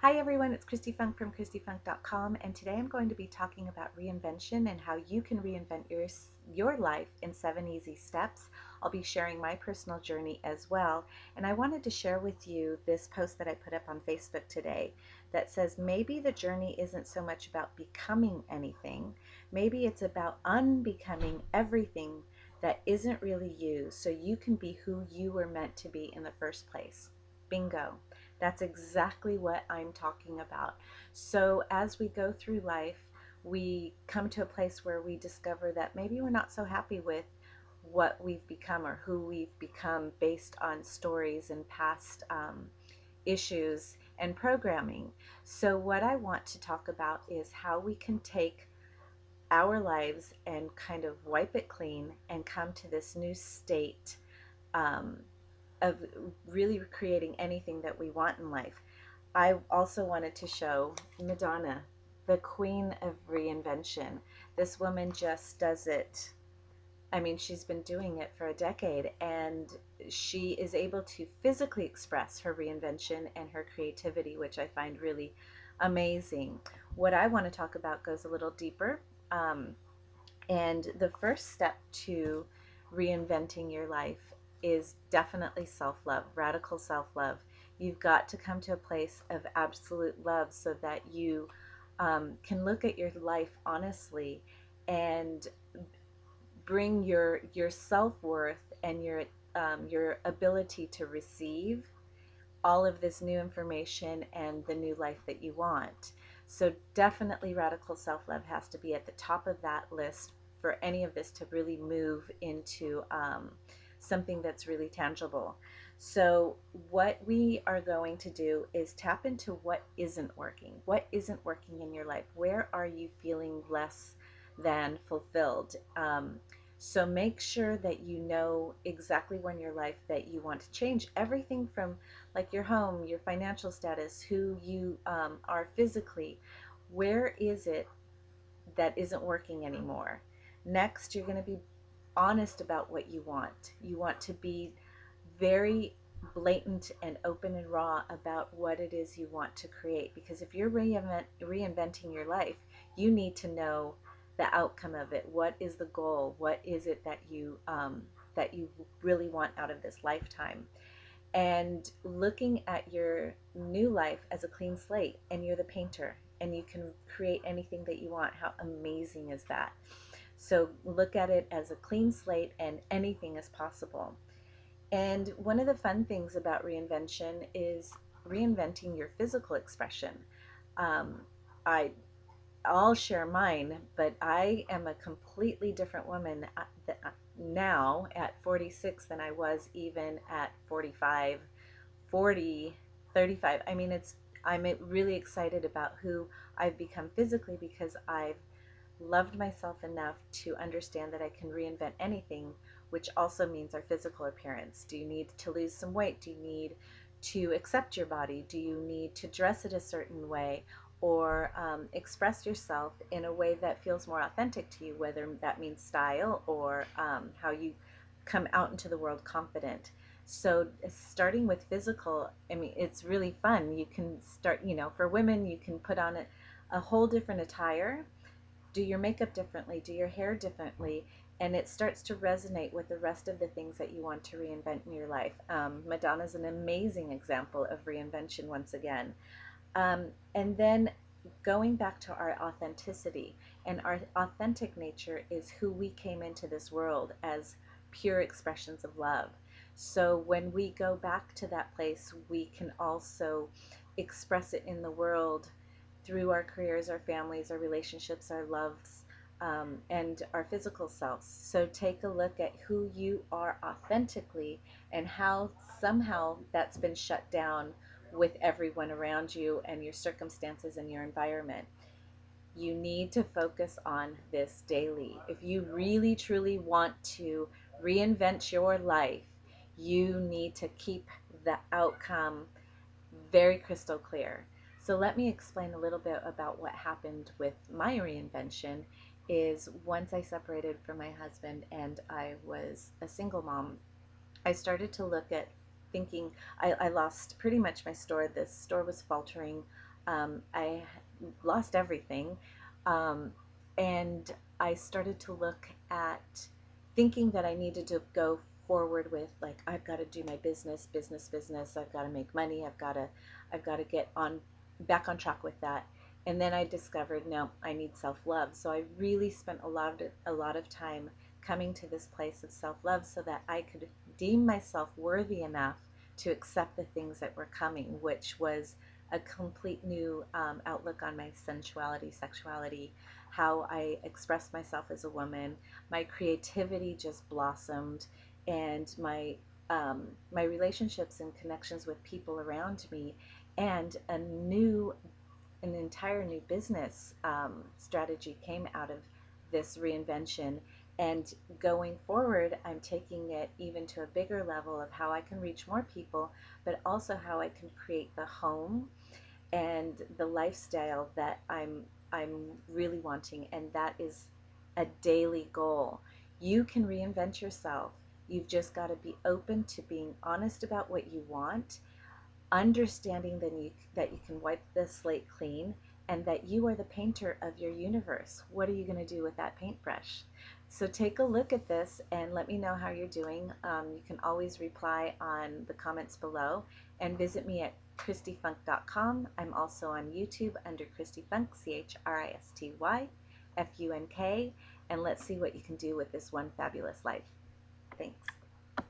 Hi everyone, it's Christy Funk from christyfunk.com, and today I'm going to be talking about reinvention and how you can reinvent your life in 7 easy steps. I'll be sharing my personal journey as well, and I wanted to share with you this post that I put up on Facebook today that says maybe the journey isn't so much about becoming anything, maybe it's about unbecoming everything that isn't really you so you can be who you were meant to be in the first place. Bingo. That's exactly what I'm talking about. So as we go through life, we come to a place where we discover that maybe we're not so happy with what we've become or who we've become based on stories and past issues and programming. So what I want to talk about is how we can take our lives and kind of wipe it clean and come to this new state um, of really creating anything that we want in life. I also wanted to show Madonna, the queen of reinvention. This woman just does it. I mean, she's been doing it for a decade, and she is able to physically express her reinvention and her creativity, which I find really amazing. What I want to talk about goes a little deeper. And the first step to reinventing your life is definitely self love, radical self love. You've got to come to a place of absolute love so that you can look at your life honestly and bring your self worth and your ability to receive all of this new information and the new life that you want. So definitely radical self-love has to be at the top of that list for any of this to really move into something that's really tangible. So what we are going to do is tap into what isn't working. What isn't working in your life? Where are you feeling less than fulfilled? So make sure that you know exactly when your life that you want to change everything from like your home, your financial status, who you are physically. Where is it that isn't working anymore? Next, you're going to be honest about what you want. You want to be very blatant and open and raw about what it is you want to create. Because if you're reinventing your life, you need to know the outcome of it. What is the goal? What is it that you really want out of this lifetime? And looking at your new life as a clean slate, and you're the painter and you can create anything that you want. How amazing is that? So look at it as a clean slate and anything is possible. And one of the fun things about reinvention is reinventing your physical expression. um, I I'll share mine, but I am a completely different woman now at 46 than I was even at 45, 40, 35. I mean, I'm really excited about who I've become physically because I've loved myself enough to understand that I can reinvent anything, which also means our physical appearance. Do you need to lose some weight? Do you need to accept your body? Do you need to dress it a certain way? Or express yourself in a way that feels more authentic to you, whether that means style or how you come out into the world confident. So starting with physical, I mean, it's really fun. You can start, for women, you can put on a whole different attire, do your makeup differently, do your hair differently, and it starts to resonate with the rest of the things that you want to reinvent in your life. Madonna's an amazing example of reinvention once again. And then going back to our authenticity, and our authentic nature is who we came into this world as, pure expressions of love. So when we go back to that place, we can also express it in the world through our careers, our families, our relationships, our loves, and our physical selves. So take a look at who you are authentically and how somehow that's been shut down with everyone around you and your circumstances and your environment. You need to focus on this daily. If you really truly want to reinvent your life, you need to keep the outcome very crystal clear. So let me explain a little bit about what happened with my reinvention. Is once I separated from my husband and I was a single mom, I started to look at thinking I lost pretty much my store. This store was faltering. I lost everything. Um, and I started to look at thinking that I needed to go forward with, like, I've got to do my business. I've got to make money. I've got to get on back on track with that. And then I discovered, no, I need self-love. So I really spent a lot of time coming to this place of self-love so that I could deem myself worthy enough to accept the things that were coming, which was a complete new outlook on my sensuality, sexuality, how I expressed myself as a woman. My creativity just blossomed, and my relationships and connections with people around me, and an entire new business strategy came out of this reinvention. And going forward, I'm taking it even to a bigger level of how I can reach more people, but also how I can create the home and the lifestyle that I'm really wanting, and that is a daily goal. You can reinvent yourself. You've just got to be open to being honest about what you want, understanding that you can wipe the slate clean, and that you are the painter of your universe. What are you going to do with that paintbrush? So take a look at this and let me know how you're doing. You can always reply on the comments below, and visit me at christyfunk.com. I'm also on YouTube under Christy Funk, ChristyFunk, and let's see what you can do with this one fabulous life. Thanks.